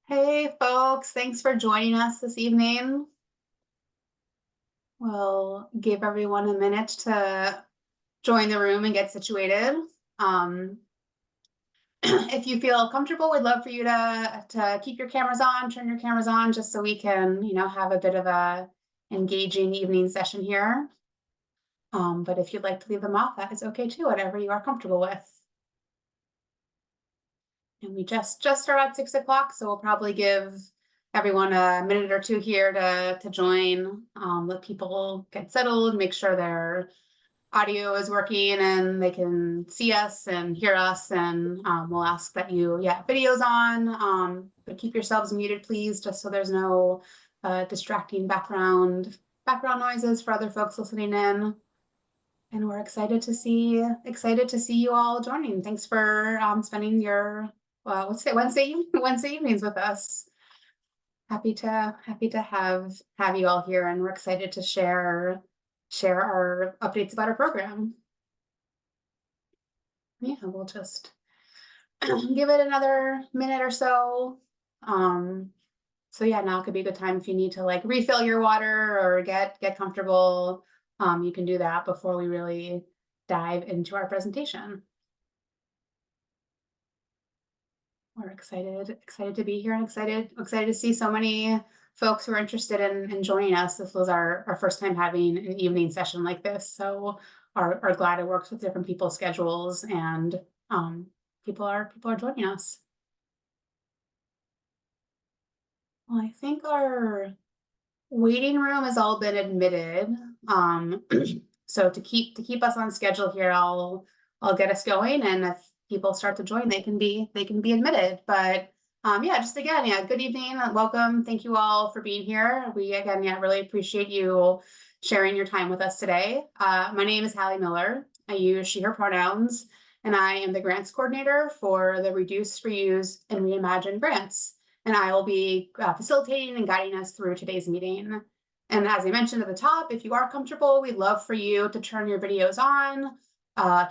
Hey folks, thanks for joining us this evening. We'll give everyone a minute to join the room and get situated. If you feel comfortable, we'd love for you to keep your cameras on, turn your cameras on, just so we can, have a bit of a engaging evening session here. But if you'd like to leave them off, that is okay too, whatever you are comfortable with. And we just start at 6 o'clock, so we'll probably give everyone a minute or two here to join, let people get settled, make sure their audio is working and they can see us and hear us. And we'll ask that you, videos on, but keep yourselves muted, please, just so there's no distracting background noises for other folks listening in. And we're excited to see you all joining. Thanks for spending your Wednesday evenings with us. Happy to have you all here, and we're excited to share our updates about our program. Yeah, we'll just give it another minute or so. So yeah, now could be a good time if you need to like refill your water or get comfortable. You can do that before we really dive into our presentation. We're excited to be here and excited to see so many folks who are interested in joining us. This was our first time having an evening session like this, so are glad it works with different people's schedules, and people are joining us. Well, I think our waiting room has all been admitted. So to keep us on schedule here, I'll get us going, and if people start to join, they can be admitted. But just again, good evening, welcome. Thank you all for being here. We again, really appreciate you sharing your time with us today. My name is Hallie Miller. I use she, her pronouns, and I am the grants coordinator for the Reduce, Reuse, and Reimagine grants. And I will be facilitating and guiding us through today's meeting. And as I mentioned at the top, if you are comfortable, we'd love for you to turn your videos on,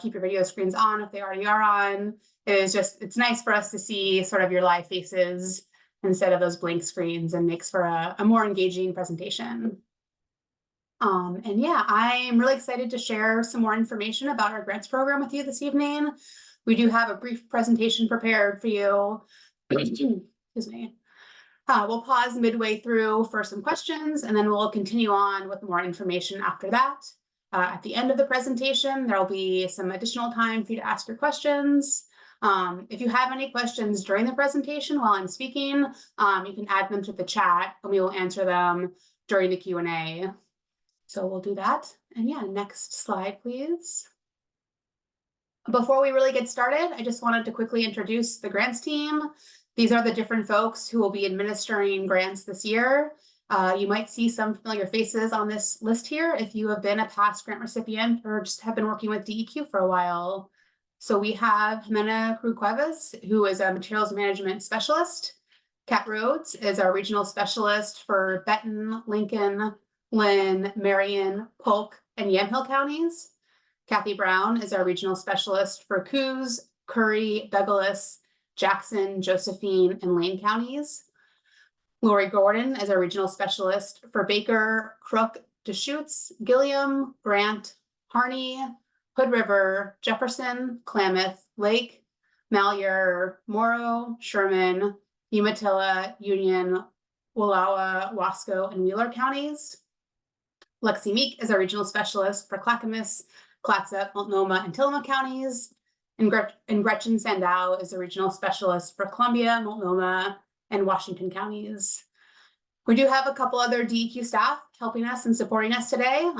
keep your video screens on if they already are on. It's nice for us to see sort of your live faces instead of those blank screens, and makes for a more engaging presentation. And yeah, I'm really excited to share some more information about our grants program with you this evening. We do have a brief presentation prepared for you. Excuse me. We'll pause midway through for some questions, and then we'll continue on with more information after that. At the end of the presentation, there'll be some additional time for you to ask your questions. If you have any questions during the presentation while I'm speaking, you can add them to the chat, and we will answer them during the Q&A. So we'll do that. And yeah, next slide, please. Before we really get started, I just wanted to quickly introduce the grants team. These are the different folks who will be administering grants this year. You might see some familiar faces on this list here if you have been a past grant recipient or just have been working with DEQ for a while. So we have Jimena Cruz-Cuevas, who is a materials management specialist. Kat Rhodes is our regional specialist for Benton, Lincoln, Lynn, Marion, Polk, and Yamhill counties. Kathy Brown is our regional specialist for Coos, Curry, Douglas, Jackson, Josephine, and Lane counties. Lori Gordon is our regional specialist for Baker, Crook, Deschutes, Gilliam, Grant, Harney, Hood River, Jefferson, Klamath, Lake, Malheur, Morrow, Sherman, Umatilla, Union, Wallowa, Wasco, and Wheeler counties. Lexi Meek is our regional specialist for Clackamas, Clatsop, Multnomah, and Tillamook counties. And Gretchen Sandow is a regional specialist for Columbia, Multnomah, and Washington counties. We do have a couple other DEQ staff helping us and supporting us today.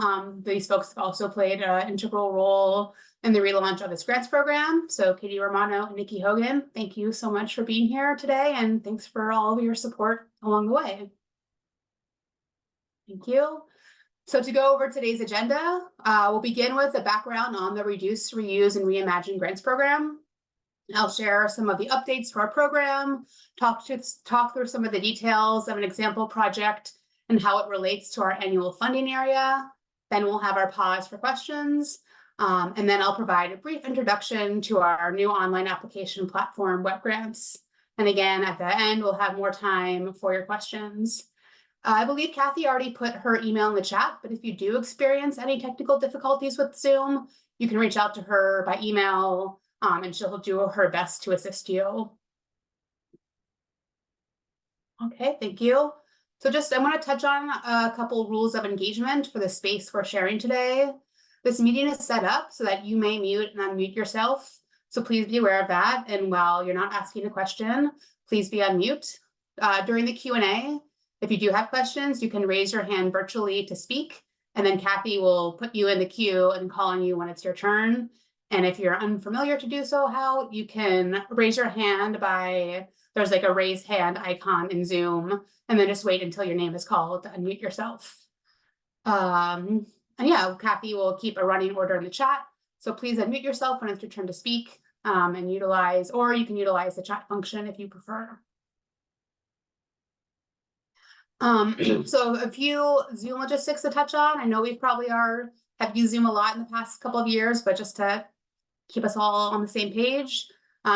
These folks have also played an integral role in the relaunch of this grants program. So Katie Romano and Nikki Hogan, thank you so much for being here today, and thanks for all of your support along the way. Thank you. So to go over today's agenda, we'll begin with a background on the Reduce, Reuse, and Reimagine grants program. I'll share some of the updates to our program, talk through some of the details of an example project, and how it relates to our annual funding area. Then we'll have our pause for questions. And then I'll provide a brief introduction to our new online application platform, Web Grants. And again, at the end, we'll have more time for your questions. I believe Kathy already put her email in the chat, but if you do experience any technical difficulties with Zoom, you can reach out to her by email, and she'll do her best to assist you. Okay, thank you. So I want to touch on a couple rules of engagement for the space we're sharing today. This meeting is set up so that you may mute and unmute yourself. So please be aware of that. And while you're not asking a question, please be on mute. During the Q&A, if you do have questions, you can raise your hand virtually to speak, and then Kathy will put you in the queue and call on you when it's your turn. And if you're unfamiliar to do so, how you can raise your hand there's like a raise hand icon in Zoom, and then just wait until your name is called to unmute yourself. And yeah, Kathy will keep a running order in the chat. So please unmute yourself when it's your turn to speak, and you can utilize the chat function if you prefer. So a few Zoom logistics to touch on. I know we probably have used Zoom a lot in the past couple of years, but just to keep us all on the same page,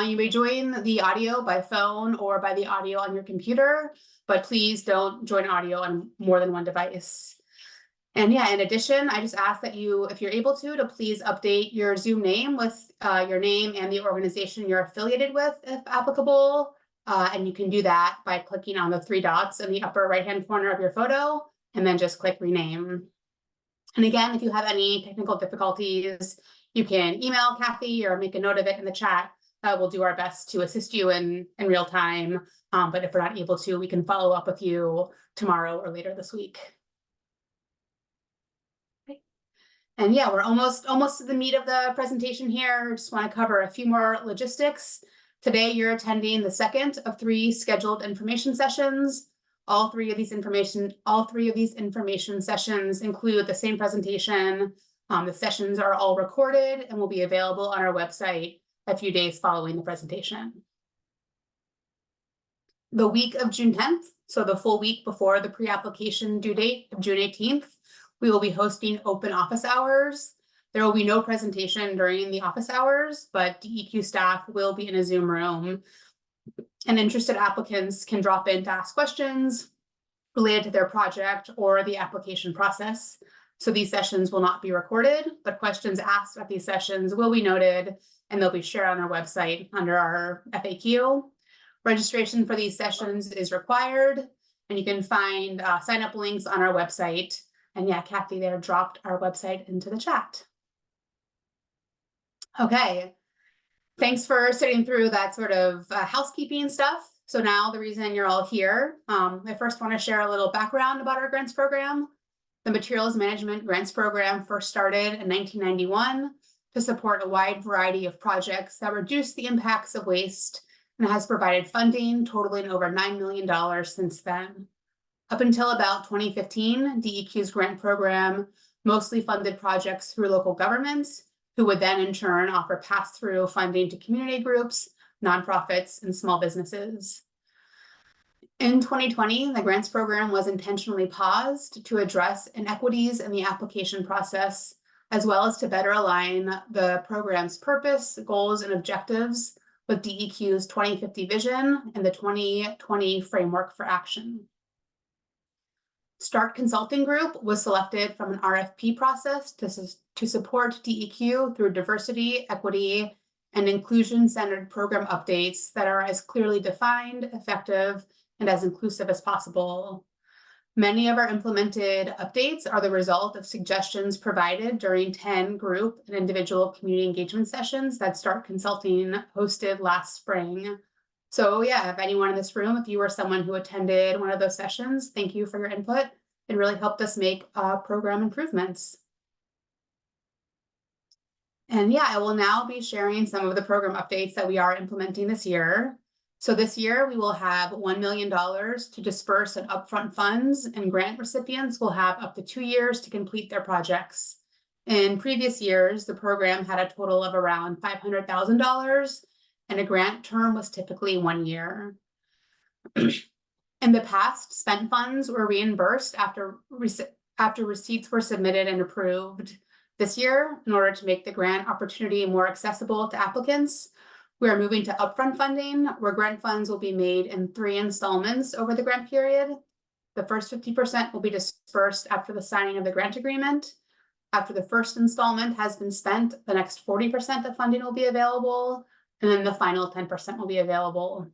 you may join the audio by phone or by the audio on your computer, but please don't join audio on more than one device. And yeah, in addition, I just ask that you, if you're able to please update your Zoom name with your name and the organization you're affiliated with, if applicable. And you can do that by clicking on the 3 dots in the upper right-hand corner of your photo, and then just click rename. And again, if you have any technical difficulties, you can email Kathy or make a note of it in the chat. We'll do our best to assist you in real time. But if we're not able to, we can follow up with you tomorrow or later this week. Okay. And yeah, we're almost to the meat of the presentation here. Just want to cover a few more logistics. Today, you're attending the second of 3 scheduled information sessions. All three of these information sessions include the same presentation. The sessions are all recorded and will be available on our website a few days following the presentation. The week of June 10th, so the full week before the pre-application due date of June 18th, we will be hosting open office hours. There will be no presentation during the office hours, but DEQ staff will be in a Zoom room, and interested applicants can drop in to ask questions related to their project or the application process. So these sessions will not be recorded, but questions asked at these sessions will be noted, and they'll be shared on our website under our FAQ. Registration for these sessions is required, and you can find sign-up links on our website. And yeah, Kathy there dropped our website into the chat. Okay, thanks for sitting through that sort of housekeeping stuff. So now the reason you're all here, I first want to share a little background about our grants program. The Materials Management Grants Program first started in 1991 to support a wide variety of projects that reduce the impacts of waste, and has provided funding totaling over $9 million since then. Up until about 2015, DEQ's grant program mostly funded projects through local governments, who would then in turn offer pass-through funding to community groups, nonprofits, and small businesses. In 2020, the grants program was intentionally paused to address inequities in the application process, as well as to better align the program's purpose, goals, and objectives with DEQ's 2050 vision and the 2020 framework for action. START Consulting Group was selected from an RFP process to support DEQ through diversity, equity, and inclusion-centered program updates that are as clearly defined, effective, and as inclusive as possible. Many of our implemented updates are the result of suggestions provided during 10 group and individual community engagement sessions that START Consulting hosted last spring. So yeah, if anyone in this room, if you were someone who attended one of those sessions, thank you for your input. It really helped us make program improvements. And yeah, I will now be sharing some of the program updates that we are implementing this year. So this year we will have $1 million to disperse in upfront funds, and grant recipients will have up to 2 years to complete their projects. In previous years, the program had a total of around $500,000, and a grant term was typically 1 year. In the past, spent funds were reimbursed after receipts were submitted and approved. This year, in order to make the grant opportunity more accessible to applicants, we are moving to upfront funding, where grant funds will be made in 3 installments over the grant period. The first 50% will be dispersed after the signing of the grant agreement. After the first installment has been spent, the next 40% of funding will be available, and then the final 10% will be available.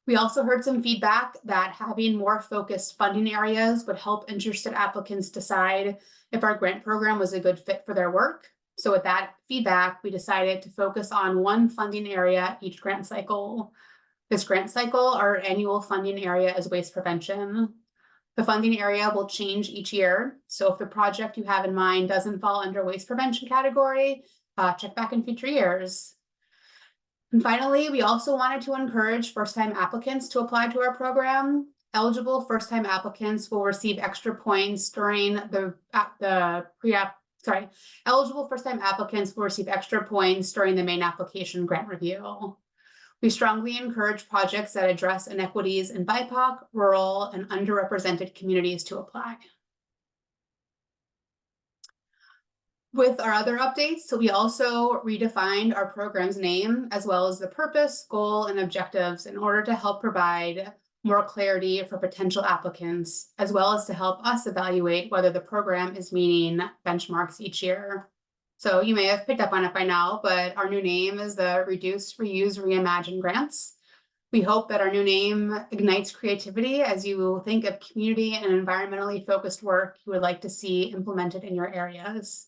We also heard some feedback that having more focused funding areas would help interested applicants decide if our grant program was a good fit for their work. So with that feedback, we decided to focus on one funding area each grant cycle. This grant cycle, our annual funding area is waste prevention. The funding area will change each year. So if the project you have in mind doesn't fall under waste prevention category, check back in future years. And finally, we also wanted to encourage first-time applicants to apply to our program. Eligible first-time applicants will receive extra points during eligible first-time applicants will receive extra points during the main application grant review. We strongly encourage projects that address inequities in BIPOC, rural, and underrepresented communities to apply. With our other updates, so we also redefined our program's name, as well as the purpose, goal, and objectives in order to help provide more clarity for potential applicants, as well as to help us evaluate whether the program is meeting benchmarks each year. So you may have picked up on it by now, but our new name is the Reduce, Reuse, Reimagine Grants. We hope that our new name ignites creativity as you think of community and environmentally focused work you would like to see implemented in your areas.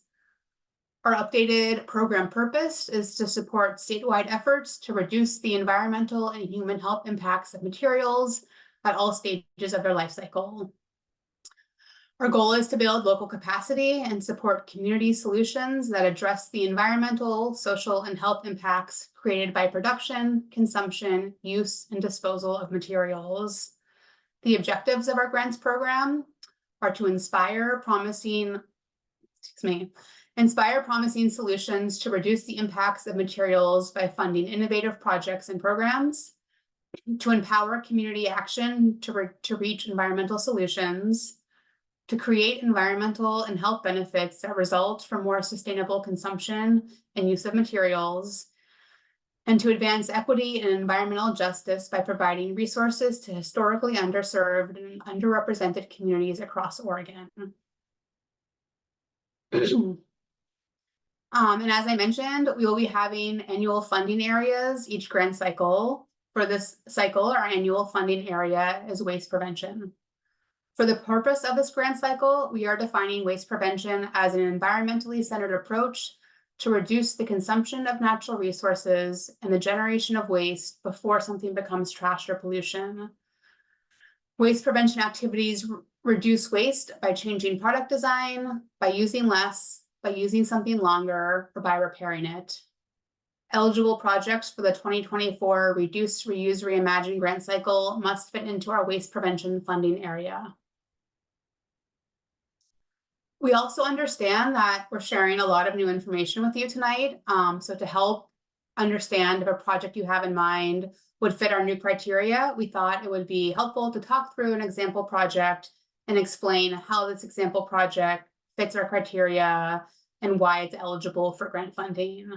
Our updated program purpose is to support statewide efforts to reduce the environmental and human health impacts of materials at all stages of their life cycle. Our goal is to build local capacity and support community solutions that address the environmental, social, and health impacts created by production, consumption, use, and disposal of materials. The objectives of our grants program are to inspire promising solutions to reduce the impacts of materials by funding innovative projects and programs, to empower community action to reach environmental solutions, to create environmental and health benefits that result from more sustainable consumption and use of materials, and to advance equity and environmental justice by providing resources to historically underserved and underrepresented communities across Oregon. And as I mentioned, we will be having annual funding areas each grant cycle. For this cycle, our annual funding area is waste prevention. For the purpose of this grant cycle, we are defining waste prevention as an environmentally centered approach to reduce the consumption of natural resources and the generation of waste before something becomes trash or pollution. Waste prevention activities reduce waste by changing product design, by using less, by using something longer, or by repairing it. Eligible projects for the 2024 Reduce, Reuse, Reimagine grant cycle must fit into our waste prevention funding area. We also understand that we're sharing a lot of new information with you tonight. So to help understand if a project you have in mind would fit our new criteria, we thought it would be helpful to talk through an example project and explain how this example project fits our criteria and why it's eligible for grant funding.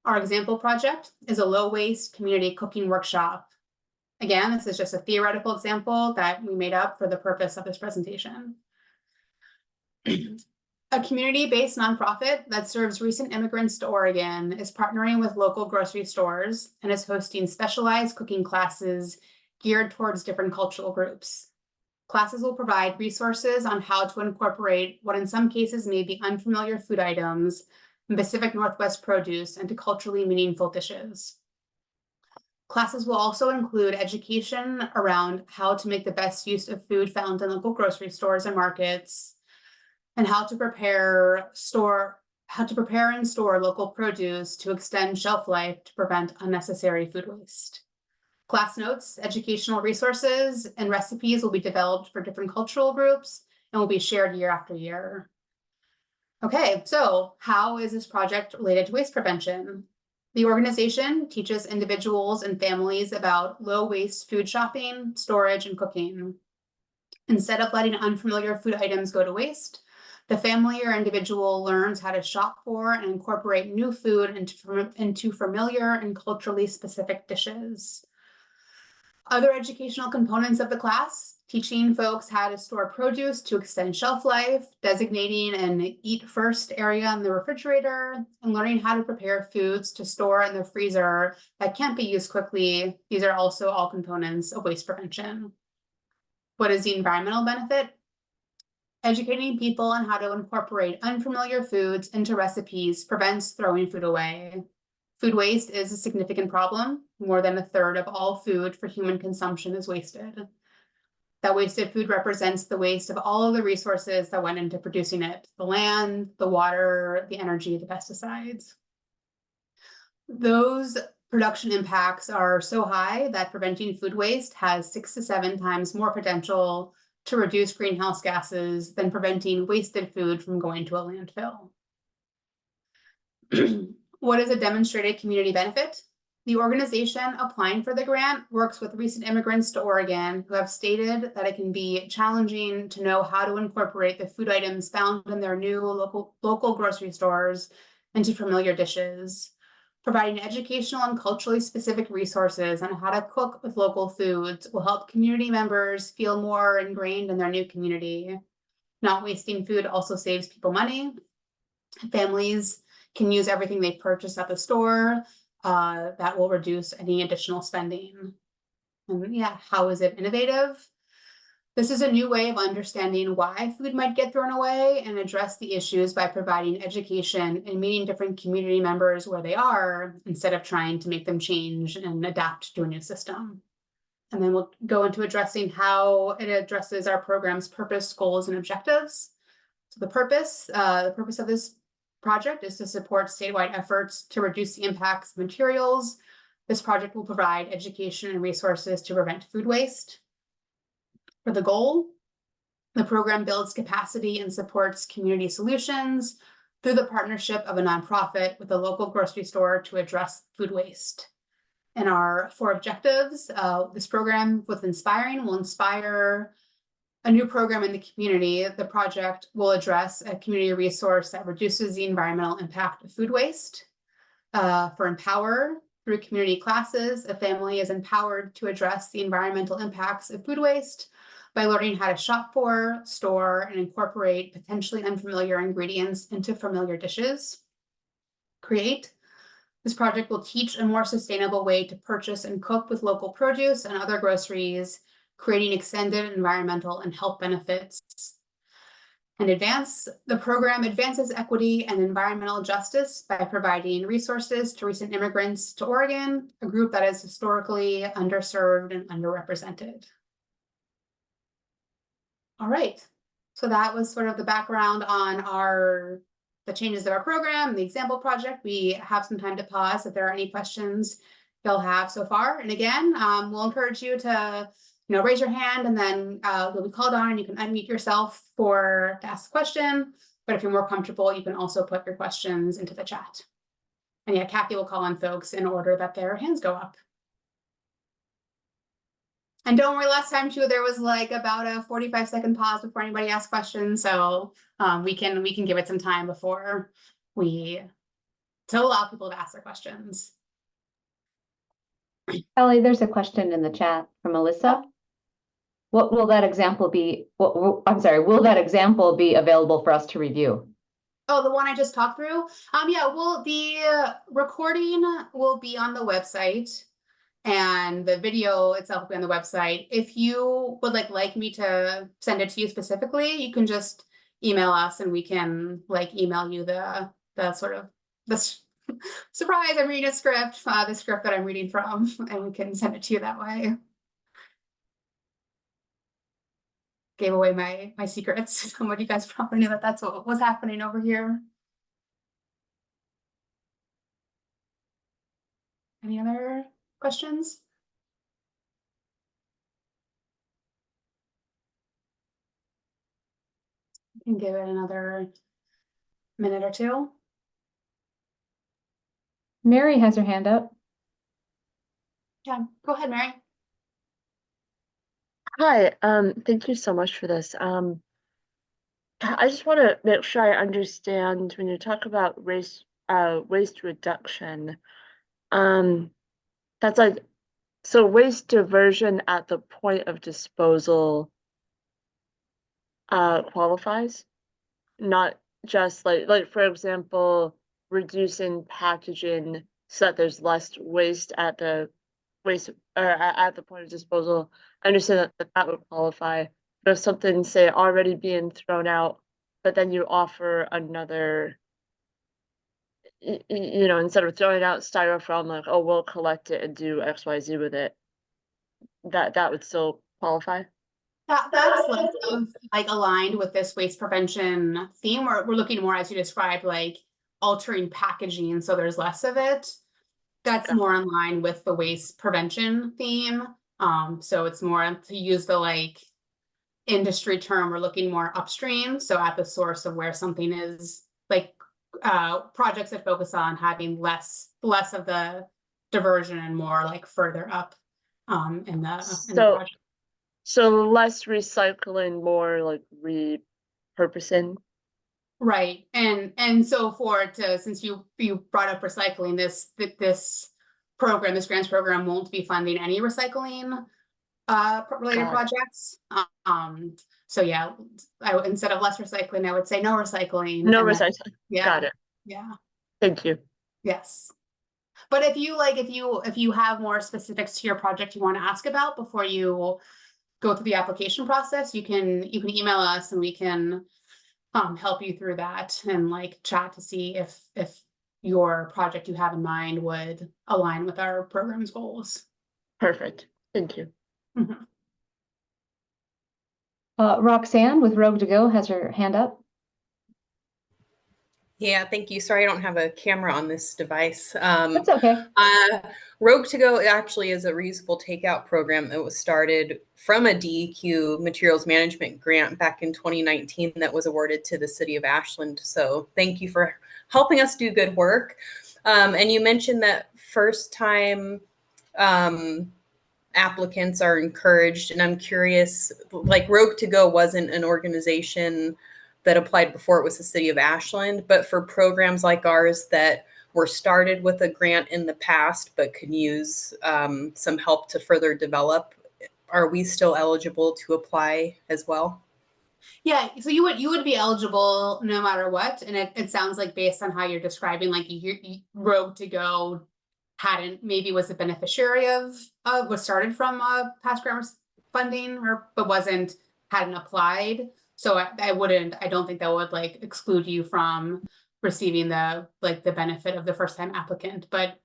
Our example project is a low waste community cooking workshop. Again, this is just a theoretical example that we made up for the purpose of this presentation. A community-based nonprofit that serves recent immigrants to Oregon is partnering with local grocery stores and is hosting specialized cooking classes geared towards different cultural groups. Classes will provide resources on how to incorporate what in some cases may be unfamiliar food items in Pacific Northwest produce into culturally meaningful dishes. Classes will also include education around how to make the best use of food found in local grocery stores and markets, and how to prepare and store local produce to extend shelf life to prevent unnecessary food waste. Class notes, educational resources, and recipes will be developed for different cultural groups and will be shared year after year. Okay, so how is this project related to waste prevention? The organization teaches individuals and families about low-waste food shopping, storage, and cooking. Instead of letting unfamiliar food items go to waste, the family or individual learns how to shop for and incorporate new food into familiar and culturally specific dishes. Other educational components of the class, teaching folks how to store produce to extend shelf life, designating an eat first area in the refrigerator, and learning how to prepare foods to store in the freezer that can't be used quickly. These are also all components of waste prevention. What is the environmental benefit? Educating people on how to incorporate unfamiliar foods into recipes prevents throwing food away. Food waste is a significant problem. More than a third of all food for human consumption is wasted. That wasted food represents the waste of all of the resources that went into producing it: the land, the water, the energy, the pesticides. Those production impacts are so high that preventing food waste has 6 to 7 times more potential to reduce greenhouse gases than preventing wasted food from going to a landfill. What is a demonstrated community benefit? The organization applying for the grant works with recent immigrants to Oregon who have stated that it can be challenging to know how to incorporate the food items found in their new local grocery stores into familiar dishes. Providing educational and culturally specific resources on how to cook with local foods will help community members feel more ingrained in their new community. Not wasting food also saves people money. Families can use everything they purchase at the store. That will reduce any additional spending. And yeah, how is it innovative? This is a new way of understanding why food might get thrown away and address the issues by providing education and meeting different community members where they are instead of trying to make them change and adapt to a new system. And then we'll go into addressing how it addresses our program's purpose, goals, and objectives. So the purpose of this project is to support statewide efforts to reduce the impacts of materials. This project will provide education and resources to prevent food waste. For the goal, the program builds capacity and supports community solutions through the partnership of a nonprofit with a local grocery store to address food waste. And our 4 objectives, this program with Inspiring will inspire a new program in the community. The project will address a community resource that reduces the environmental impact of food waste. For Empower, through community classes, a family is empowered to address the environmental impacts of food waste by learning how to shop for, store, and incorporate potentially unfamiliar ingredients into familiar dishes. Create, this project will teach a more sustainable way to purchase and cook with local produce and other groceries, creating extended environmental and health benefits. And Advance, the program advances equity and environmental justice by providing resources to recent immigrants to Oregon, a group that is historically underserved and underrepresented. All right, so that was sort of the background on the changes of our program, the example project. We have some time to pause if there are any questions you'll have so far. And again, we'll encourage you to raise your hand, and then you'll be called on and you can unmute yourself to ask a question. But if you're more comfortable, you can also put your questions into the chat. And yeah, Kathy will call on folks in order that their hands go up. And don't worry, last time too, there was like about a 45-second pause before anybody asked questions. So we can give it some time before to allow people to ask their questions. Kelly, there's a question in the chat from Melissa. What will that example be? I'm sorry, will that example be available for us to review? Oh, the one I just talked through? Yeah, well, the recording will be on the website and the video itself will be on the website. If you would like me to send it to you specifically, you can just email us and we can email you the sort of the surprise, I'm reading a script, the script that I'm reading from, and we can send it to you that way. Gave away my secrets. Some of you guys probably knew that that's what was happening over here. Any other questions? I can give it another minute or two. Mary has her hand up. Yeah, go ahead, Mary. Hi, thank you so much for this. I just want to make sure I understand when you talk about waste reduction, that's like, so waste diversion at the point of disposal qualifies, not just like for example, reducing packaging so that there's less waste at the waste or at the point of disposal. I understand that would qualify. But if something, say, already being thrown out, but then you offer another, instead of throwing out styrofoam, like, oh, we'll collect it and do XYZ with it, that would still qualify? That's less of like aligned with this waste prevention theme. We're looking more, as you described, like altering packaging, so there's less of it. That's Got more in line with the waste prevention theme. So it's more to use the like industry term, we're looking more upstream, so at the source of where something is, like projects that focus on having less of the diversion and more like further up in the project. So less recycling, more like repurposing. Right, and so since you brought up recycling, this grants program won't be funding any recycling related Got it. projects. So yeah, instead of less recycling, I would say no recycling. No and then- recycling. Yeah, Got it. yeah, Thank you. yes. But if you have more specifics to your project you want to ask about before you go through the application process, you can email us and we can help you through that and like chat to see if your project you have in mind would align with our program's goals. Perfect. Thank you. Mhm. Roxanne with Rogue to Go has her hand up. Yeah, thank you. Sorry, I don't have a camera on this device. That's okay. Rogue to Go actually is a reusable takeout program that was started from a DEQ materials management grant back in 2019 that was awarded to the city of Ashland. So thank you for helping us do good work. And you mentioned that first time applicants are encouraged, and I'm curious, like Rogue to Go wasn't an organization that applied before it was the city of Ashland, but for programs like ours that were started with a grant in the past but could use some help to further develop, are we still eligible to apply as well? Yeah, so you would be eligible no matter what, and it sounds like based on how you're describing, like you Rogue to Go hadn't, maybe was a beneficiary of was started from past grant funding, but hadn't applied. So I don't think that would like exclude you from receiving the benefit of the first time applicant, but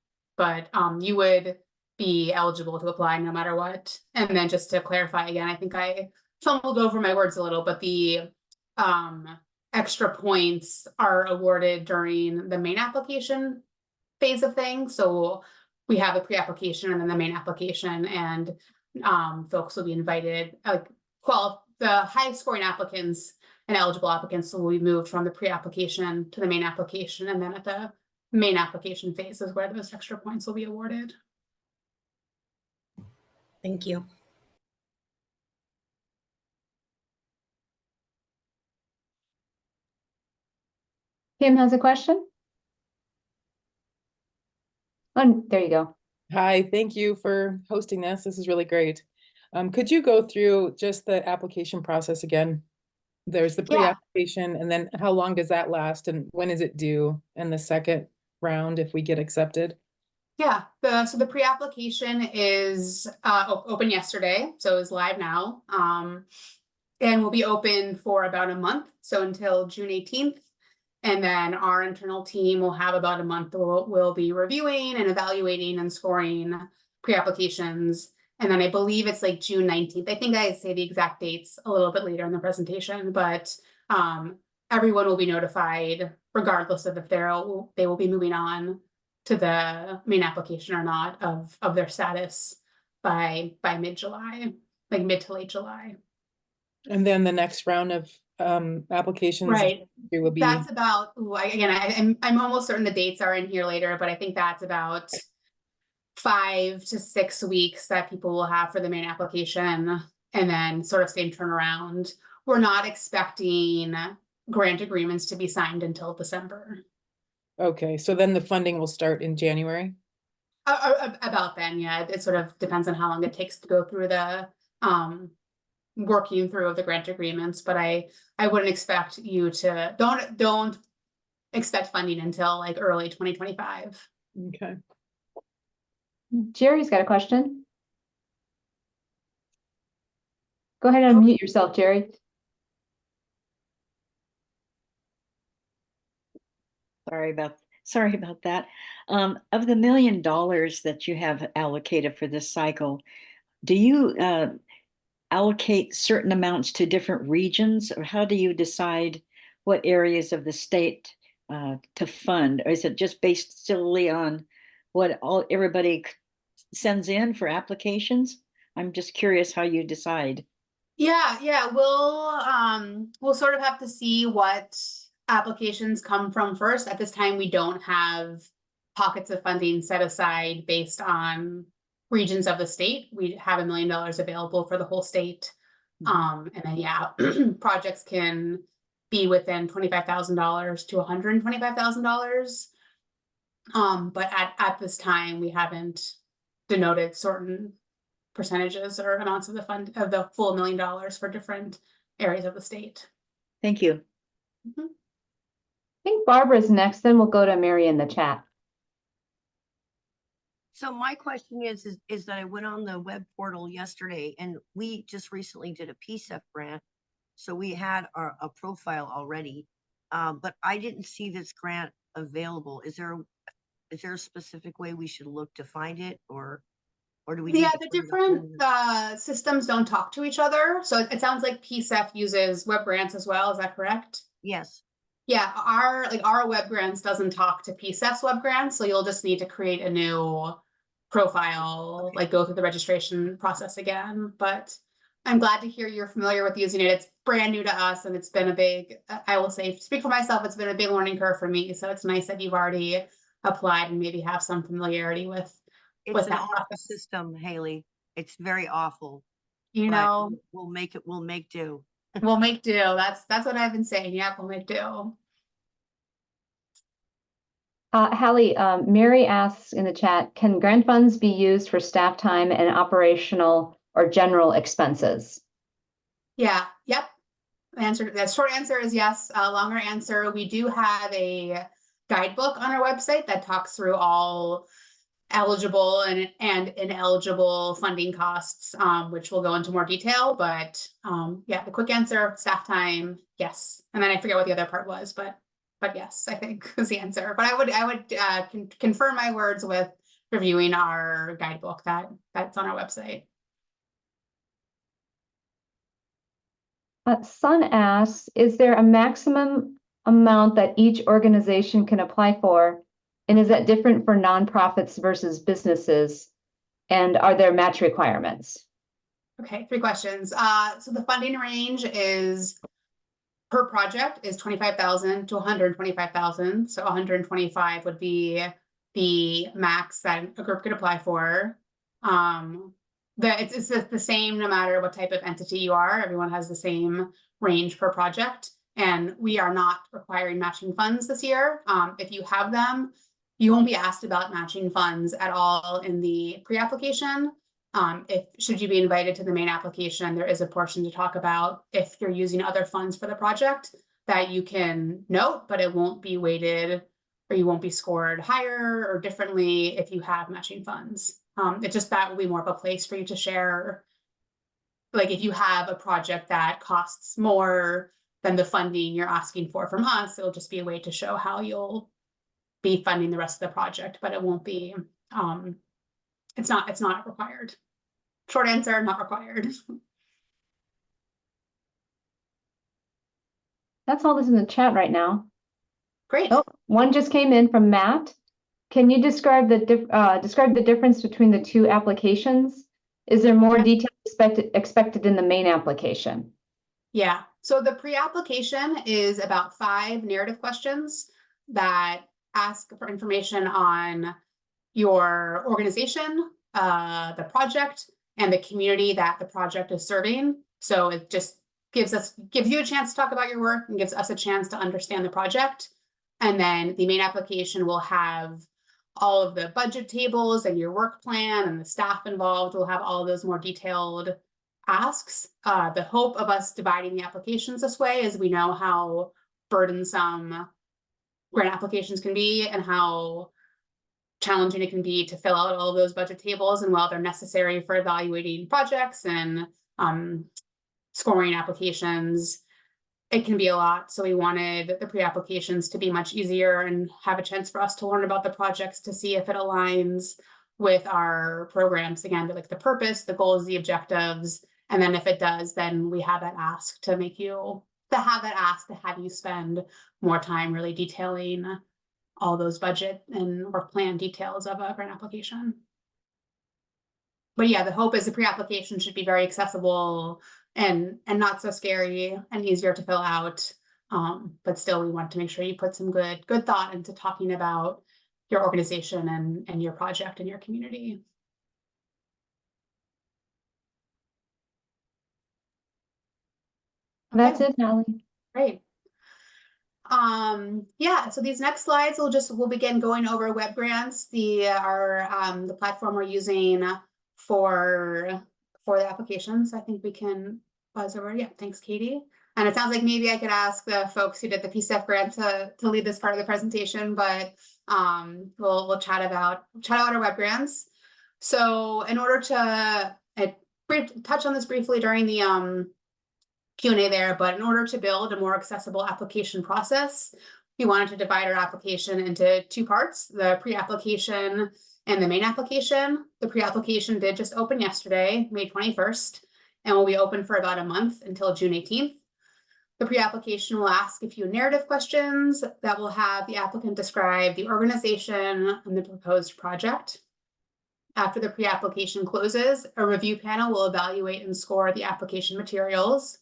you would be eligible to apply no matter what. And then just to clarify again, I think I fumbled over my words a little, but the extra points are awarded during the main application phase of things. So we have a pre-application and then the main application, and folks will be invited, the high scoring applicants and eligible applicants will be moved from the pre-application to the main application, and then at the main application phase is where those extra points will be awarded. Thank you. Kim has a question. Oh, there you go. Hi, thank you for hosting this. This is really great. Could you go through just the application process again? There's the pre-application, and then how long does that last, and when is it due? And the second round, if we get accepted? Yeah, so the pre-application is open yesterday, so it's live now, and will be open for about a month, so until June 18th. And then our internal team will have about a month. We'll be reviewing and evaluating and scoring pre-applications. And then I believe it's like June 19th. I think I say the exact dates a little bit later in the presentation, but everyone will be notified regardless of if they will be moving on to the main application or not of their status by mid-July, like mid to late July. And then the next round of applications Right. it will be? That's about, I'm almost certain the dates are in here later, but I think that's about 5 to 6 weeks that people will have for the main application, and then sort of same turnaround. We're not expecting grant agreements to be signed until December. Okay, so then the funding will start in January? About then, yeah, it sort of depends on how long it takes to go through the working through of the grant agreements, but I wouldn't expect you to, don't expect funding until like early 2025. Okay. Jerry's got a question. Go ahead and unmute yourself, Jerry. Sorry about that. Of the $1 million that you have allocated for this cycle, do you allocate certain amounts to different regions, or how do you decide what areas of the state to fund? Or is it just based solely on what everybody sends in for applications? I'm just curious how you decide. Yeah, we'll sort of have to see what applications come from first. At this time, we don't have pockets of funding set aside based on regions of the state. We have $1 million available for the whole state. And then projects can be within $25,000 to $125,000. But at this time, we haven't denoted certain percentages or amounts of the fund of the full $1 million for different areas of the state. Thank you. I think Barbara's next, then we'll go to Mary in the chat. So my question is that I went on the web portal yesterday, and we just recently did a PSEF grant. So we had a profile already, but I didn't see this grant available. Is there a specific way we should look to find it, or do we? Yeah, the different systems don't talk to each other. So it sounds like PSEF uses web grants as well. Is that correct? Yes. Yeah, our web grants doesn't talk to PSEF's web grants, so you'll just need to create a new profile, like go through the registration process again. But I'm glad to hear you're familiar with using it. It's brand new to us, and it's been a big, I will say, speak for myself, it's been a big learning curve for me. So it's nice that you've already applied and maybe have some familiarity with It's an that awful process. system, Haley. It's very awful. You but know, we'll make do. we'll make do. That's what I've been saying. Yeah, we'll make do. Hallie, Mary asks in the chat, can grant funds be used for staff time and operational or general expenses? Yeah, yep. The short answer is yes. Longer answer, we do have a guidebook on our website that talks through all eligible and ineligible funding costs, which will go into more detail. But yeah, the quick answer, staff time, yes. And then I forget what the other part was, but yes, I think is the answer. But I would confirm my words with reviewing our guidebook that's on our website. Sun asks, is there a maximum amount that each organization can apply for? And is that different for nonprofits versus businesses? And are there match requirements? Okay, 3 questions. So the funding range is per project is 25,000 to 125,000. So 125 would be the max that a group could apply for. It's the same no matter what type of entity you are. Everyone has the same range per project, and we are not requiring matching funds this year. If you have them, you won't be asked about matching funds at all in the pre-application. Should you be invited to the main application, there is a portion to talk about if you're using other funds for the project that you can note, but it won't be weighted or you won't be scored higher or differently if you have matching funds. It's just that will be more of a place for you to share. Like if you have a project that costs more than the funding you're asking for from us, it'll just be a way to show how you'll be funding the rest of the project, but it won't be, it's not required. Short answer, not required. That's all that's in the chat right now. Great. Oh, one just came in from Matt. Can you describe the difference between the 2 applications? Is there more detail expected in the main application? Yeah. So the pre-application is about 5 narrative questions that ask for information on your organization, the project, and the community that the project is serving. So it just gives you a chance to talk about your work and gives us a chance to understand the project. And then the main application will have all of the budget tables and your work plan, and the staff involved will have all of those more detailed asks. The hope of us dividing the applications this way is we know how burdensome grant applications can be and how challenging it can be to fill out all of those budget tables. And while they're necessary for evaluating projects and scoring applications, it can be a lot. So we wanted the pre-applications to be much easier and have a chance for us to learn about the projects to see if it aligns with our programs. Again, like the purpose, the goals, the objectives. And then if it does, then we have that ask to have you spend more time really detailing all those budget and work plan details of a grant application. But yeah, the hope is the pre-application should be very accessible and not so scary and easier to fill out. But still, we want to make sure you put some good thought into talking about your organization and your project and your community. That's Okay. it, Holly. Great. Yeah, so these next slides we'll begin going over web grants, the platform we're using for the applications. I think we can buzz over. Yeah, thanks, Katie. And it sounds like maybe I could ask the folks who did the PCF grant to lead this part of the presentation, but we'll chat about our web grants. So in order to touch on this briefly during the Q&A there, but in order to build a more accessible application process, we wanted to divide our application into 2 parts, the pre-application and the main application. The pre-application did just open yesterday, May 21st, and will be open for about a month until June 18th. The pre-application will ask a few narrative questions that will have the applicant describe the organization and the proposed project. After the pre-application closes, a review panel will evaluate and score the application materials.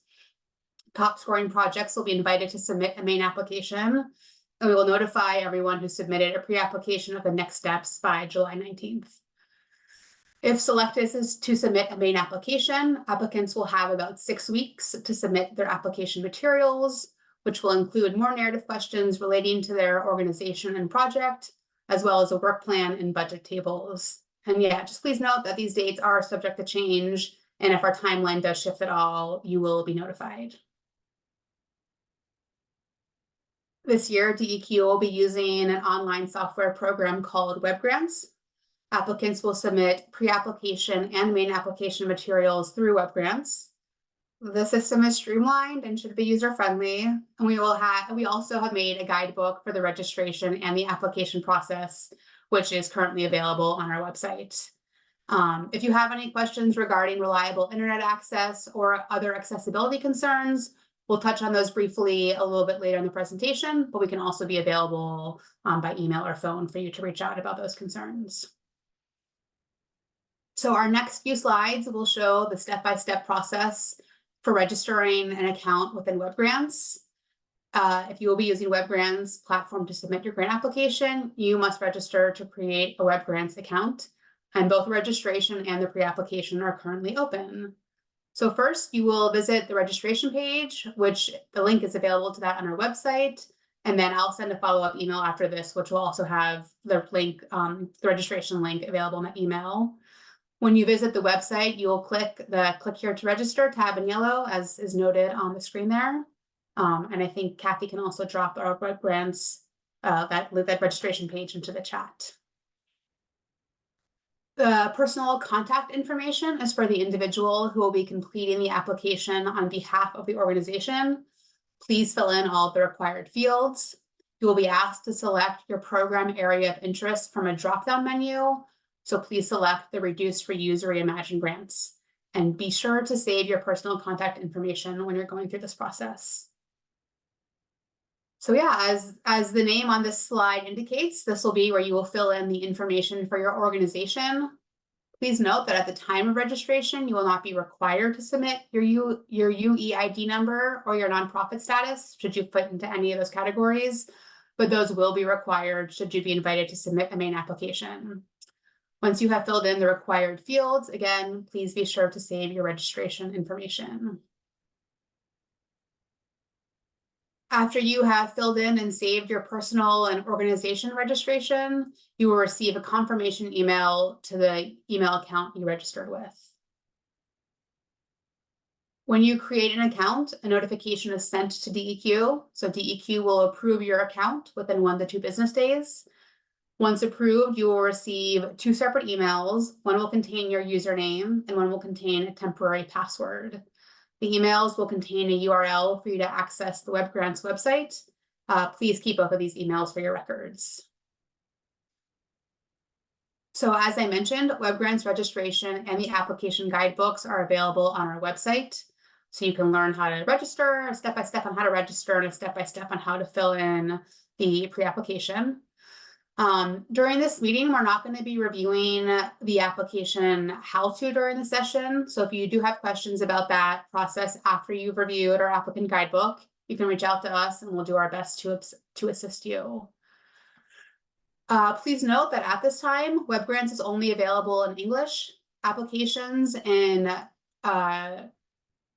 Top scoring projects will be invited to submit a main application, and we will notify everyone who submitted a pre-application of the next steps by July 19th. If selected to submit a main application, applicants will have about 6 weeks to submit their application materials, which will include more narrative questions relating to their organization and project, as well as a work plan and budget tables. And yeah, just please note that these dates are subject to change, and if our timeline does shift at all, you will be notified. This year, DEQ will be using an online software program called Web Grants. Applicants will submit pre-application and main application materials through Web Grants. The system is streamlined and should be user-friendly, and we also have made a guidebook for the registration and the application process, which is currently available on our website. If you have any questions regarding reliable internet access or other accessibility concerns, we'll touch on those briefly a little bit later in the presentation, but we can also be available by email or phone for you to reach out about those concerns. So our next few slides will show the step-by-step process for registering an account within Web Grants. If you will be using Web Grants platform to submit your grant application, you must register to create a Web Grants account, and both registration and the pre-application are currently open. So first, you will visit the registration page, which the link is available to that on our website. And then I'll send a follow-up email after this, which will also have the link, the registration link available in that email. When you visit the website, you will click the Click Here to Register tab in yellow, as is noted on the screen there. And I think Kathy can also drop our Web Grants, that registration page into the chat. The personal contact information is for the individual who will be completing the application on behalf of the organization. Please fill in all of the required fields. You will be asked to select your program area of interest from a drop-down menu. So please select the Reduced Reuse Reimagine grants. And be sure to save your personal contact information when you're going through this process. So yeah, as the name on this slide indicates, this will be where you will fill in the information for your organization. Please note that at the time of registration, you will not be required to submit your UEID number or your nonprofit status, should you fit into any of those categories, but those will be required should you be invited to submit a main application. Once you have filled in the required fields, again, please be sure to save your registration information. After you have filled in and saved your personal and organization registration, you will receive a confirmation email to the email account you registered with. When you create an account, a notification is sent to DEQ. So DEQ will approve your account within 1 to 2 business days. Once approved, you will receive 2 separate emails. One will contain your username and one will contain a temporary password. The emails will contain a URL for you to access the Web Grants website. Please keep both of these emails for your records. So as I mentioned, Web Grants registration and the application guidebooks are available on our website. So you can learn how to register, a step-by-step on how to register, and a step-by-step on how to fill in the pre-application. During this meeting, we're not going to be reviewing the application how-to during the session. So if you do have questions about that process after you've reviewed our applicant guidebook, you can reach out to us and we'll do our best to assist you. Please note that at this time, Web Grants is only available in English. Applications in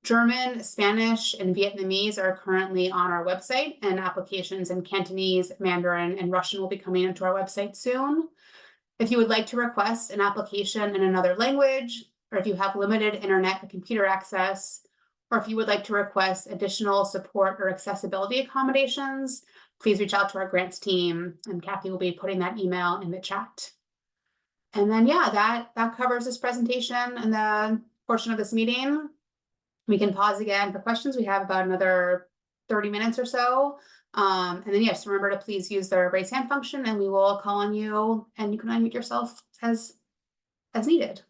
German, Spanish, and Vietnamese are currently on our website, and applications in Cantonese, Mandarin, and Russian will be coming into our website soon. If you would like to request an application in another language, or if you have limited internet or computer access, or if you would like to request additional support or accessibility accommodations, please reach out to our grants team, and Kathy will be putting that email in the chat. And then, yeah, that covers this presentation and the portion of this meeting. We can pause again for questions. We have about another 30 minutes or so. And then yes, remember to please use the raise hand function and we will call on you and you can unmute yourself as needed.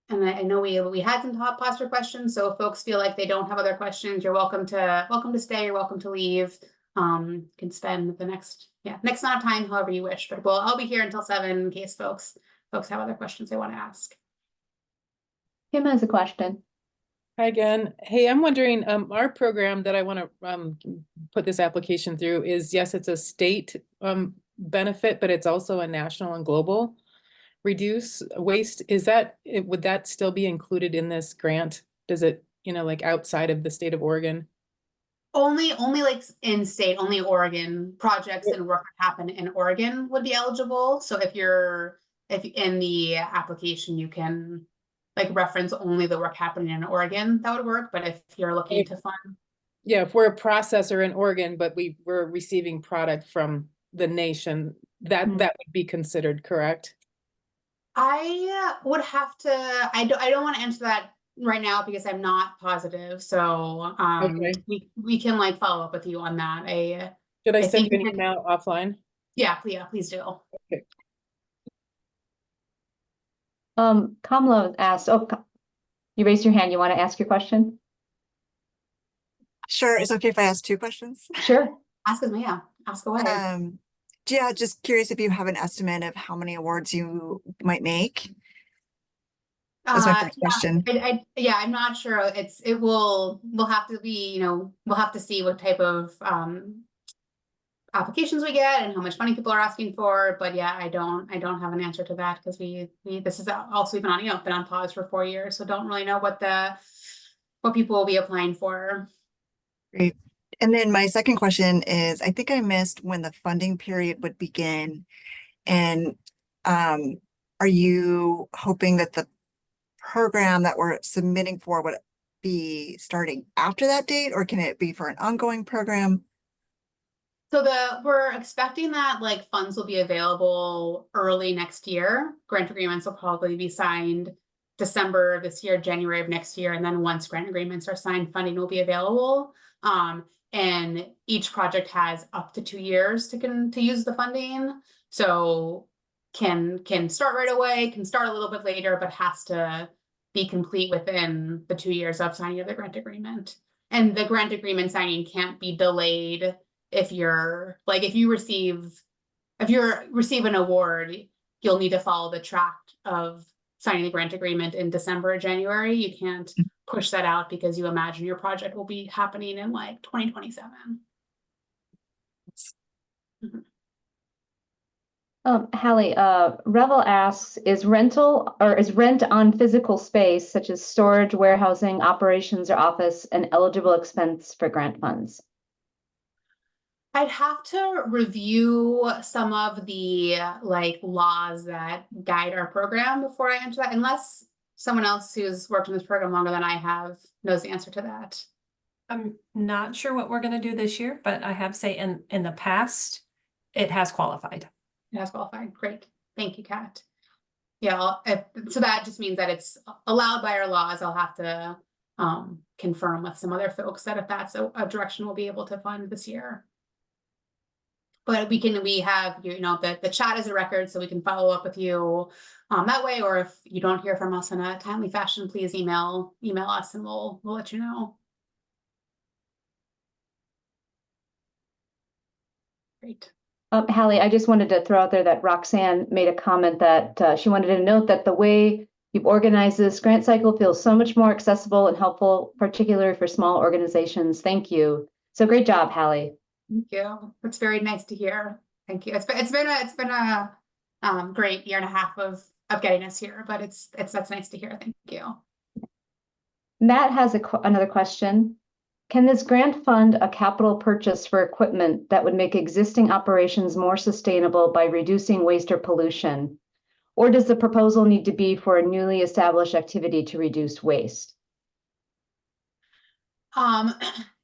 And I know we had some top posture questions, so if folks feel like they don't have other questions, you're welcome to stay, you're welcome to leave. You can spend the next amount of time however you wish, but I'll be here until 7 in case folks have other questions they want to ask. Kim has a question. Hi again. Hey, I'm wondering, our program that I want to put this application through is, yes, it's a state benefit, but it's also a national and global reduce waste. Would that still be included in this grant? Does it, like outside of the state of Oregon? Only like in state, only Oregon projects and work that happen in Oregon would be eligible. So if in the application you can like reference only the work happening in Oregon, that would work. But if you're looking to fund. Yeah, if we're a processor in Oregon, but we're receiving product from the nation, that would be considered, correct? I would have to, I don't want to answer that right now because I'm not positive. So Okay. we can like follow up with you on that. Should I send you an email offline? Yeah, please do. Okay. Kamala asked, you raised your hand. You want to ask your question? Sure. It's okay if I ask 2 questions. Sure. Ask away. Yeah, just curious if you have an estimate of how many awards you might make. That's my first question. I'm not sure. We'll have to be, we'll have to see what type of applications we get and how much money people are asking for. But yeah, I don't have an answer to that because this is also been on pause for 4 years, so don't really know what people will be applying for. Great. And then my second question is, I think I missed when the funding period would begin. And are you hoping that the program that we're submitting for would be starting after that date, or can it be for an ongoing program? So we're expecting that like funds will be available early next year. Grant agreements will probably be signed December of this year, January of next year. And then once grant agreements are signed, funding will be available. And each project has up to 2 years to use the funding. So can start right away, can start a little bit later, but has to be complete within the 2 years of signing of the grant agreement. And the grant agreement signing can't be delayed if you receive an award. you'll need to follow the track of signing the grant agreement in December or January. You can't push that out because you imagine your project will be happening in like 2027. Hallie, Revel asks, is rent on physical space such as storage, warehousing, operations, or office an eligible expense for grant funds? I'd have to review some of the like laws that guide our program before I enter that, unless someone else who's worked on this program longer than I have knows the answer to that. I'm not sure what we're gonna do this year, but I have say in the past, it has qualified. It has qualified. Great. Thank you, Kat. Yeah, so that just means that it's allowed by our laws. I'll have to confirm with some other folks that if that's a direction we'll be able to fund this year. But we have, you know, the chat is a record, so we can follow up with you that way. Or if you don't hear from us in a timely fashion, please email us and we'll let you know. Great. Hallie, I just wanted to throw out there that Roxanne made a comment that she wanted to note that the way you've organized this grant cycle feels so much more accessible and helpful, particularly for small organizations. Thank you. So great job, Hallie. Thank you. It's very nice to hear. Thank you. It's been a great year and a half of getting us here, but that's nice to hear. Thank you. Matt has another question. Can this grant fund a capital purchase for equipment that would make existing operations more sustainable by reducing waste or pollution? Or does the proposal need to be for a newly established activity to reduce waste?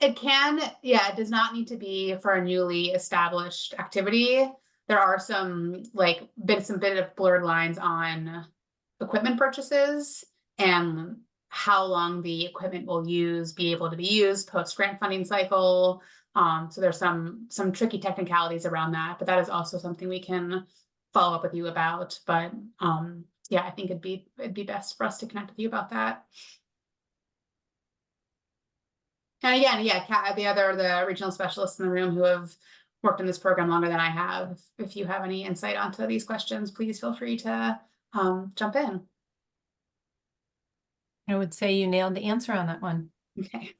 It can, yeah, it does not need to be for a newly established activity. There are some bit of blurred lines on equipment purchases and how long the equipment will be able to be used post grant funding cycle. So there's some tricky technicalities around that, but that is also something we can follow up with you about. But yeah, I think it'd be best for us to connect with you about that. And again, yeah, Kat, the regional specialists in the room who have worked in this program longer than I have, if you have any insight onto these questions, please feel free to jump in. I would say you nailed the answer on that one. Okay.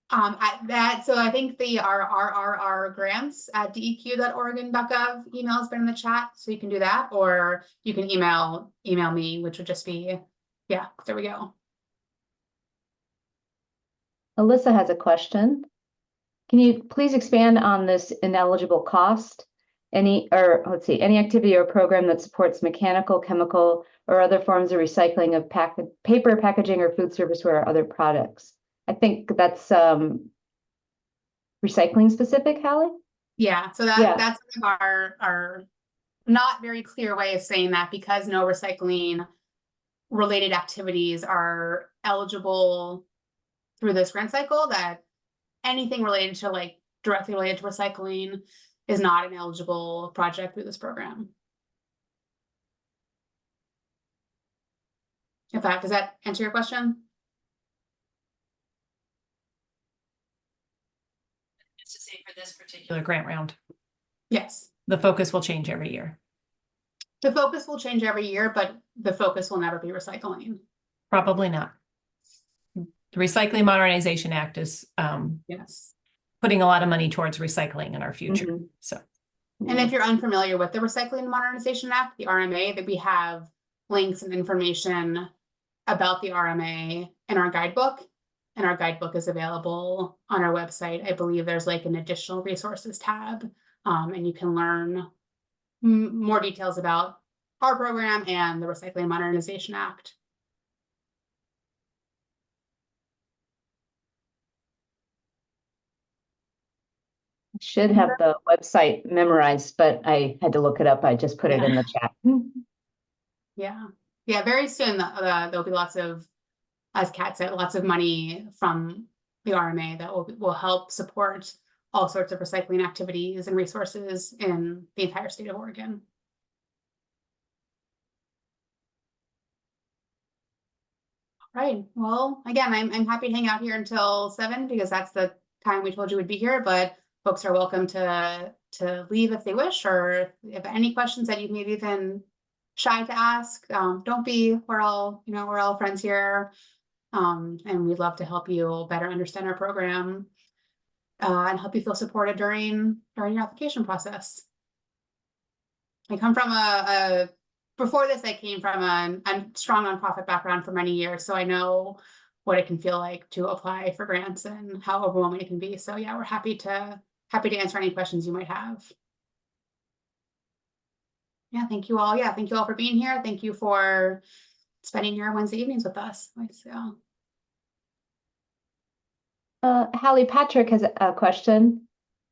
So I think the RRR grants at deq.oregon.gov email has been in the chat, so you can do that, or you can email me, which would just be, yeah, there we go. Alyssa has a question. Can you please expand on this ineligible cost? Any activity or program that supports mechanical, chemical, or other forms of recycling of paper, packaging, or food serviceware or other products? I think that's recycling specific, Hallie? Yeah, so that's our not very clear way of saying that, because no recycling related activities are eligible through this grant cycle, that anything related to directly related to recycling is not an eligible project through this program. Does that answer your question? Just to say, for this particular grant round, Yes. the focus will change every year. The focus will change every year, but the focus will never be recycling. Probably not. The Recycling Modernization Act is Yes. putting a lot of money towards recycling in our future. Mm-hmm. So, and if you're unfamiliar with the Recycling Modernization Act, the RMA, that we have links and information about the RMA in our guidebook, and our guidebook is available on our website. I believe there's an additional resources tab, and you can learn more details about our program and the Recycling Modernization Act. Should have the website memorized, but I had to look it up. I just put it in the chat. Yeah, very soon there'll be lots of, as Kat said, lots of money from the RMA that will help support all sorts of recycling activities and resources in the entire state of Oregon. All right, well, again, I'm happy to hang out here until 7 because that's the time we told you would be here, but folks are welcome to leave if they wish, or if any questions that you maybe been shy to ask, don't be. We're all friends here, and we'd love to help you better understand our program, and help you feel supported during your application process. I come from before this, I came from a strong nonprofit background for many years, so I know what it can feel like to apply for grants and how overwhelming it can be. So yeah, we're happy to answer any questions you might have. Yeah, thank you all. Yeah, thank you all for being here. Thank you for spending your Wednesday evenings with us. So, Hallie Patrick has a question.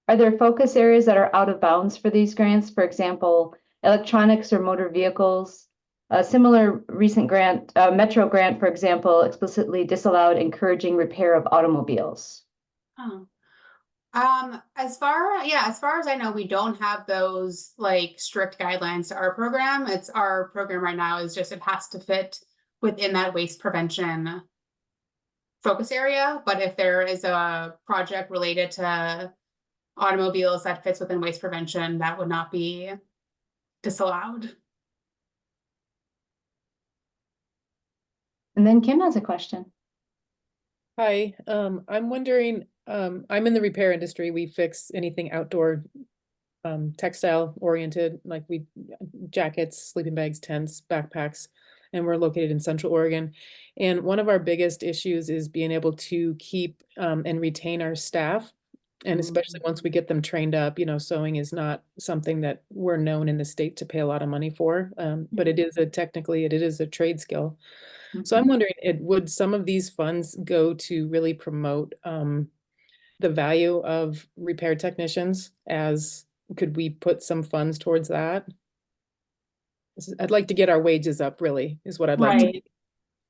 Are there focus areas that are out of bounds for these grants? For example, electronics or motor vehicles? A similar recent grant, Metro grant, for example, explicitly disallowed encouraging repair of automobiles. oh. As far as I know, we don't have those like strict guidelines to our program. It's our program right now is just, it has to fit within that waste prevention focus area. But if there is a project related to automobiles that fits within waste prevention, that would not be disallowed. And then Kim has a question. Hi, I'm wondering, I'm in the repair industry. We fix anything outdoor, textile oriented, like jackets, sleeping bags, tents, backpacks, and we're located in Central Oregon. And one of our biggest issues is being able to keep and retain our staff. And especially once we get them trained up, sewing is not something that we're known in the state to pay a lot of money for. But it is a trade skill. So I'm wondering, would some of these funds go to really promote the value of repair technicians? Could we put some funds towards that? I'd like to get our wages up, really, is what I'd like to. Right.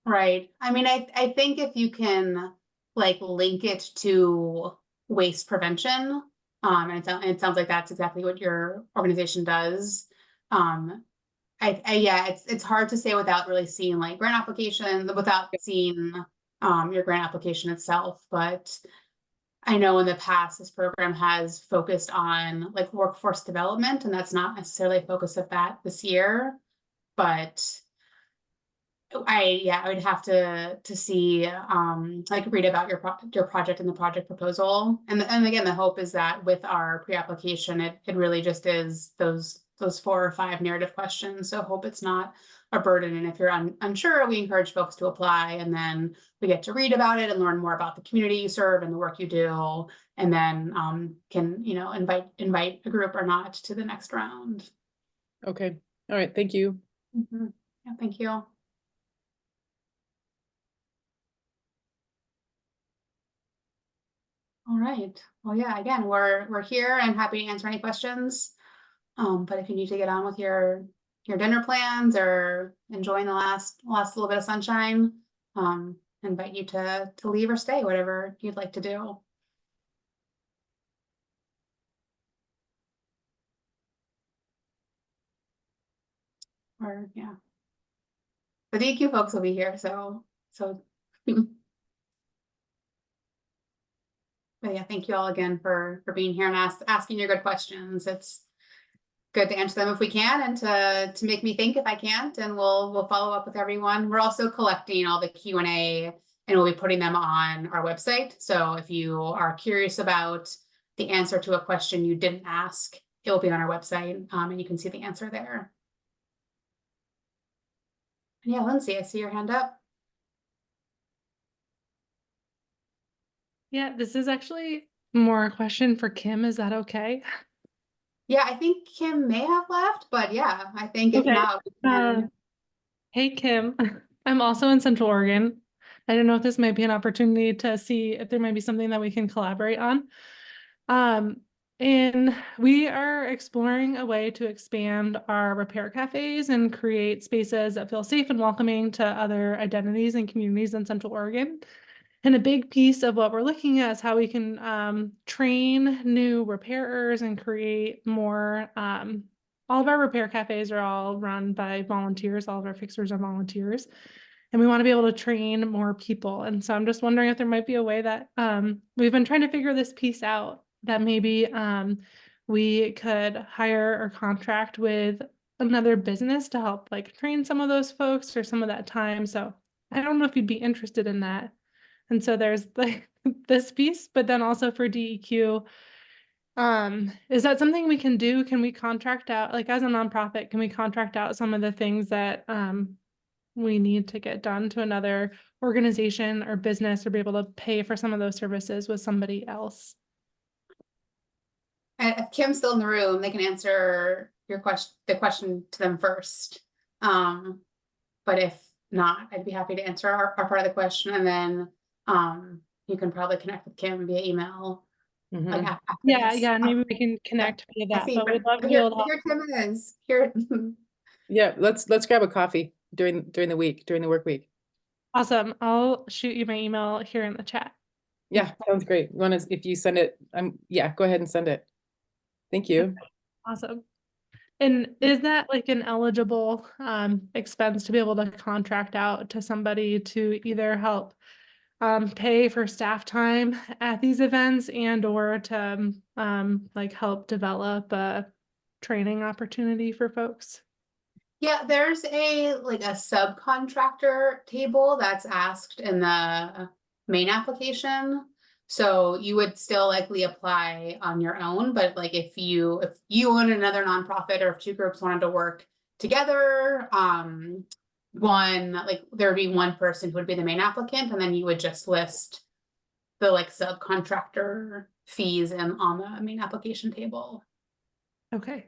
Right. I mean, I think if you can like link it to waste prevention, and it sounds like that's exactly what your organization does. Yeah, it's hard to say without really seeing like grant applications, without seeing your grant application itself. But I know in the past this program has focused on like workforce development, and that's not necessarily a focus of that this year. But I would have to see like read about your project and the project proposal. And again, the hope is that with our pre-application, it really just is those 4 or 5 narrative questions. So hope it's not a burden. And if you're unsure, we encourage folks to apply, and then we get to read about it and learn more about the community you serve and the work you do, and then can invite a group or not to the next round. Okay. All right. Thank you. Yeah, thank you. All right. Well, yeah, again, we're here and happy to answer any questions. But if you need to get on with your dinner plans or enjoying the last little bit of sunshine, invite you to leave or stay, whatever you'd like to do. Or yeah. The DQ folks will be here, so but yeah, thank you all again for being here and asking your good questions. It's good to answer them if we can, and to make me think if I can't, and we'll follow up with everyone. We're also collecting all the Q&A, and we'll be putting them on our website. So if you are curious about the answer to a question you didn't ask, it will be on our website, and you can see the answer there. And yeah, Lindsay, I see your hand up. Yeah, this is actually more a question for Kim. Is that okay? Yeah, I think Kim may have left, but yeah, I think if Okay. not, we can. Hey, Kim. I'm also in Central Oregon. I don't know if this might be an opportunity to see if there might be something that we can collaborate on. And we are exploring a way to expand our repair cafes and create spaces that feel safe and welcoming to other identities and communities in Central Oregon. And a big piece of what we're looking at is how we can train new repairers and create more. All of our repair cafes are all run by volunteers. All of our fixers are volunteers. And we want to be able to train more people. And so I'm just wondering if there might be a way that we've been trying to figure this piece out. that maybe we could hire or contract with another business to help like train some of those folks or some of that time. So I don't know if you'd be interested in that. And so there's like this piece, but then also for DEQ, is that something we can do? Can we contract out, like as a nonprofit, can we contract out some of the things that we need to get done to another organization or business, or be able to pay for some of those services with somebody else? And if Kim's still in the room, they can answer your the question to them first. But if not, I'd be happy to answer our part of the question, and then you can probably connect with Kim via email. Like after Yeah, this. yeah, maybe we can connect via I that, see, but we'd love to be here, able to. here Kim is here. Yeah, let's grab a coffee during the week, during the work week. Awesome. I'll shoot you my email here in the chat. Yeah, sounds great. If you send it, yeah, go ahead and send it. Thank you. Awesome. And is that like an eligible expense to be able to contract out to somebody to either help pay for staff time at these events and or to like help develop a training opportunity for folks? Yeah, there's a subcontractor table that's asked in the main application. So you would still likely apply on your own, but like if you and another nonprofit, or if two groups wanted to work together, there would be one person who would be the main applicant, and then you would just list the subcontractor fees on the main application table. Okay.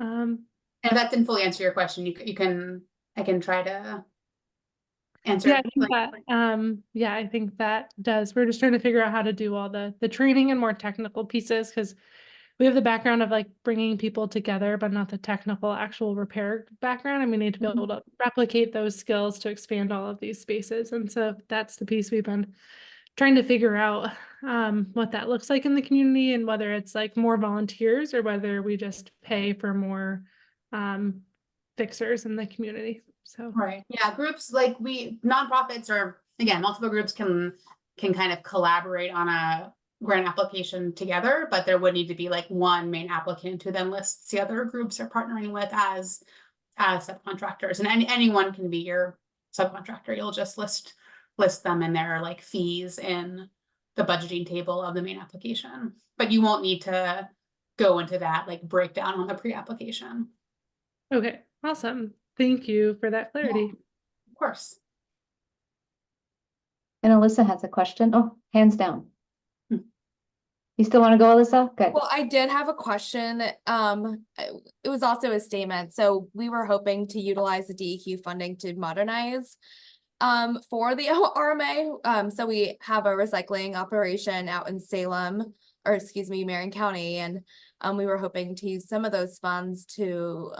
And if that didn't fully answer your question, I can try to answer. Yeah, I think that yeah, I think that does. We're just trying to figure out how to do all the training and more technical pieces, because we have the background of like bringing people together, but not the technical actual repair background, and we need to be able to replicate those skills to expand all of these spaces. And so that's the piece we've been trying to figure out, what that looks like in the community, and whether it's like more volunteers or whether we just pay for more fixers in the community. So Right. Yeah, groups like nonprofits, or again, multiple groups can kind of collaborate on a grant application together, but there would need to be like one main applicant who then lists the other groups they're partnering with as subcontractors, and anyone can be your subcontractor. You'll just list them in their like fees in the budgeting table of the main application, but you won't need to go into that like breakdown on the pre-application. okay, awesome. Thank you for that clarity. Yeah, of course. And Alyssa has a question. Oh, hands down. Hmm. You still want to go, Alyssa? Good. Well, I did have a question. It was also a statement. So we were hoping to utilize the DEQ funding to modernize for the RMA. So we have a recycling operation out in Salem, or excuse me, Marion County, and we were hoping to use some of those funds to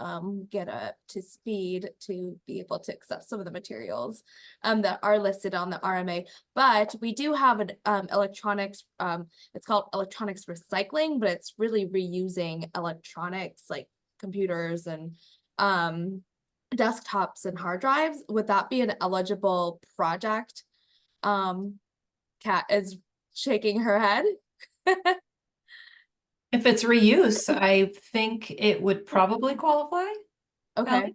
get up to speed to be able to accept some of the materials that are listed on the RMA. But we do have an electronics, it's called electronics recycling, but it's really reusing electronics like computers and desktops and hard drives. Would that be an eligible project? Kat is shaking her head. If it's reuse, I think it would probably qualify. Okay.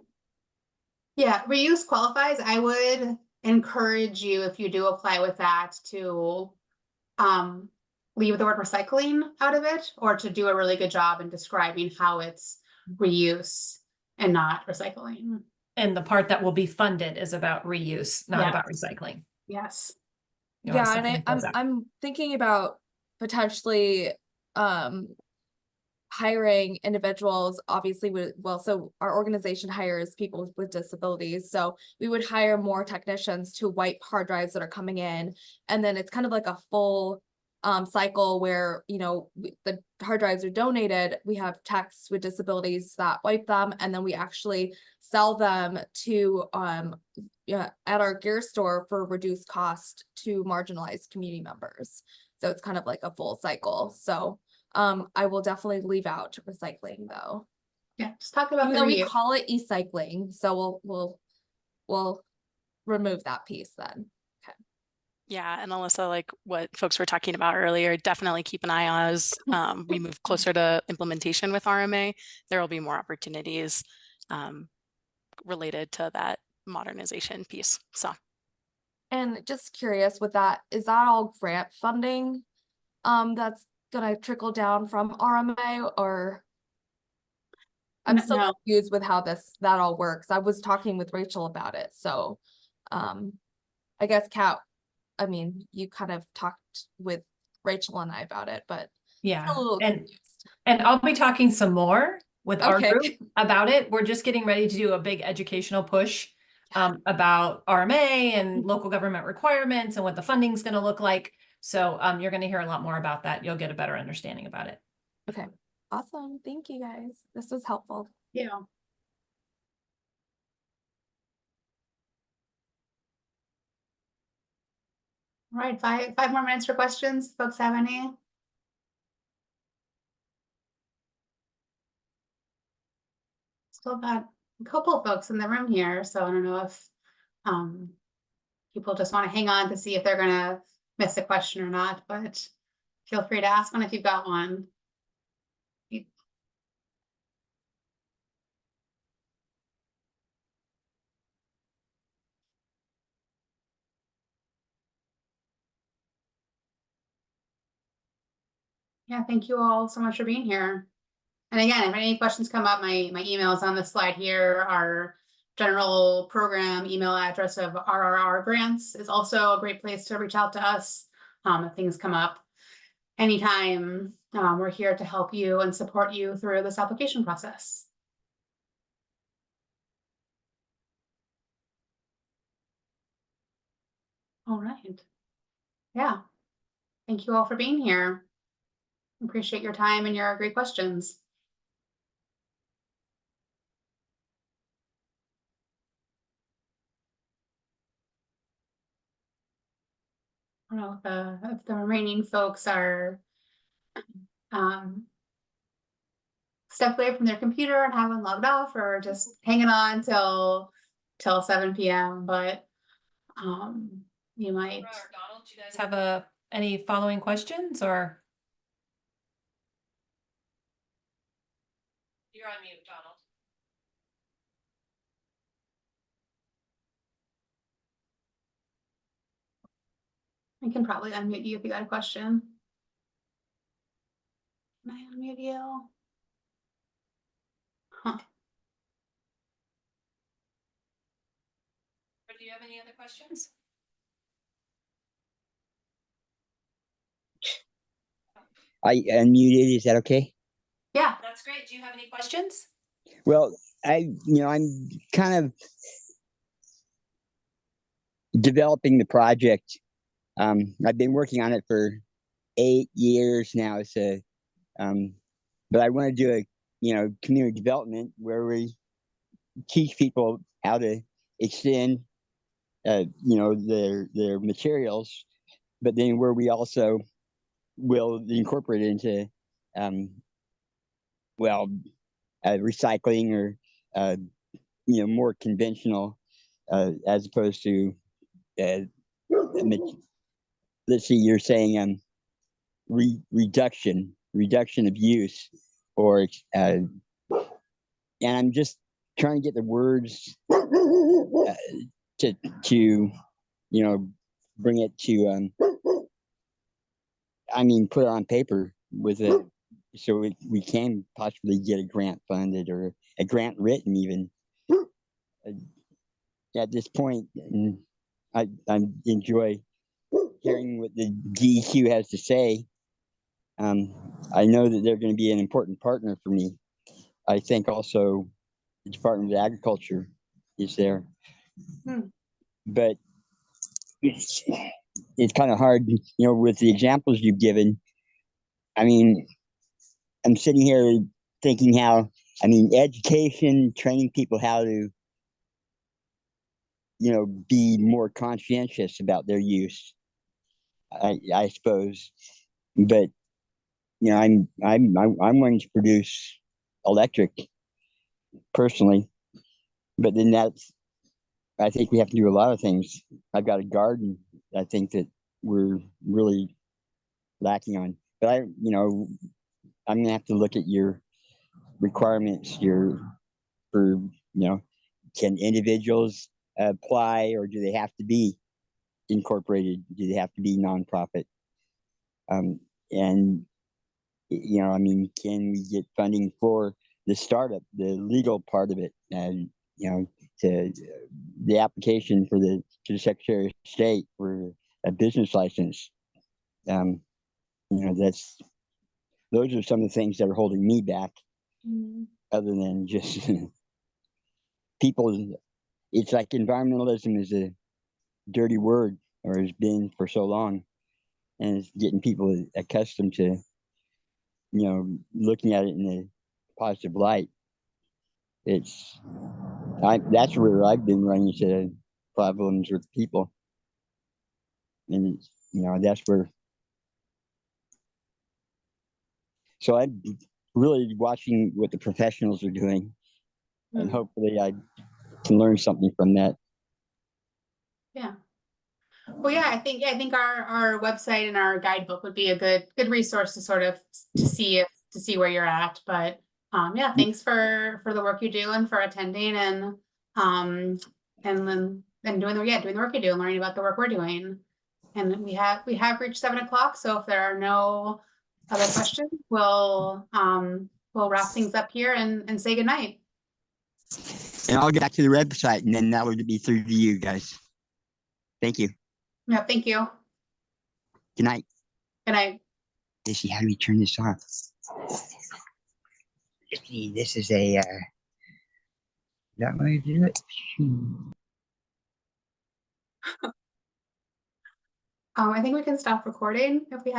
Yeah, reuse qualifies. I would encourage you, if you do apply with that, to leave the word recycling out of it, or to do a really good job in describing how it's reuse and not recycling. And the part that will be funded is about reuse, not Yes. about recycling. Yes. You wanna Yeah, and separate those out. I'm thinking about potentially hiring individuals, obviously so our organization hires people with disabilities, so we would hire more technicians to wipe hard drives that are coming in, and then it's kind of like a full cycle where, you know, the hard drives are donated, we have techs with disabilities that wipe them, and then we actually sell them to at our gear store for reduced cost to marginalized community members. So it's kind of like a full cycle. So I will definitely leave out recycling though. Yeah, just talk about Even the though we reuse. call it e-cycling, so we'll remove that piece then. Yeah, and Alyssa, like what folks were talking about earlier, definitely keep an eye on as we move closer to implementation with RMA. There will be more opportunities related to that modernization piece. So, And just curious with that, is that all grant funding? That's gonna trickle down from RMA, or I'm so No, confused with how that all works. I was talking with Rachel about it, so I guess Kat, I mean, you kind of talked with Rachel and I about it, but Yeah, still a little and confused. I'll be talking some more with our Okay. group about it. We're just getting ready to do a big educational push about RMA and local government requirements and what the funding's going to look like. So you're going to hear a lot more about that. You'll get a better understanding about it. Okay, awesome. Thank you guys. This was helpful. yeah. All right, five more minutes for questions. Folks have any? Still got a couple of folks in the room here, so I don't know if people just want to hang on to see if they're gonna miss a question or not, but feel free to ask one if you've got one. Yeah, thank you all so much for being here. And again, if any questions come up, my email is on the slide here. Our general program email address of RRR grants is also a great place to reach out to us if things come up. Anytime, we're here to help you and support you through this application process. All right. Yeah. Thank you all for being here. Appreciate your time and your great questions. I don't know if the remaining folks are stepped away from their computer and haven't logged off, or just hanging on till 7 p.m. But you might. Donald, do you guys have any following questions, or? You're on mute, Donald. I can probably unmute you if you got a question. Can I unmute you? Huh. Or do you have any other questions? I unmuted. Is that okay? Yeah. That's great. Do you have any questions? Well, I'm kind of developing the project. I've been working on it for 8 years now. So, but I want to do a, community development where we teach people how to extend, their materials, but then where we also will incorporate it into, recycling or, more conventional, as opposed to, let's see, you're saying reduction of use, or and I'm just trying to get the words to bring it to put it on paper with it, so we can possibly get a grant funded or a grant written even. At this point, I enjoy hearing what the DEQ has to say. I know that they're going to be an important partner for me. I think also the Department of Agriculture is there. But it's kind of hard, with the examples you've given. I'm sitting here thinking how, education, training people how to, be more conscientious about their use, I suppose. But I'm wanting to produce electric personally, but then I think we have to do a lot of things. I've got a garden. I think that we're really lacking on. But I'm gonna have to look at your requirements, can individuals apply, or do they have to be incorporated? Do they have to be nonprofit? And can we get funding for the startup, the legal part of it, and to the application to the Secretary of State for a business license? Those are some of the things that are holding me back, other than just people. It's like environmentalism is a dirty word, or has been for so long, and it's getting people accustomed to looking at it in a positive light. That's where I've been running into problems with people, and that's where. So I'm really watching what the professionals are doing, and hopefully I can learn something from that. Yeah. Well, yeah, I think our website and our guidebook would be a good resource to sort of to see where you're at. But yeah, thanks for the work you do and for attending and doing the work you do and learning about the work we're doing. And we have reached 7 o'clock. So if there are no other questions, we'll wrap things up here and say goodnight. And I'll get back to the website, and then that would be through to you guys. Thank you. Yeah, thank you. Good night. Good night. Dizzy, how do you turn this off? This is a that way to do it. I think we can stop recording if we have.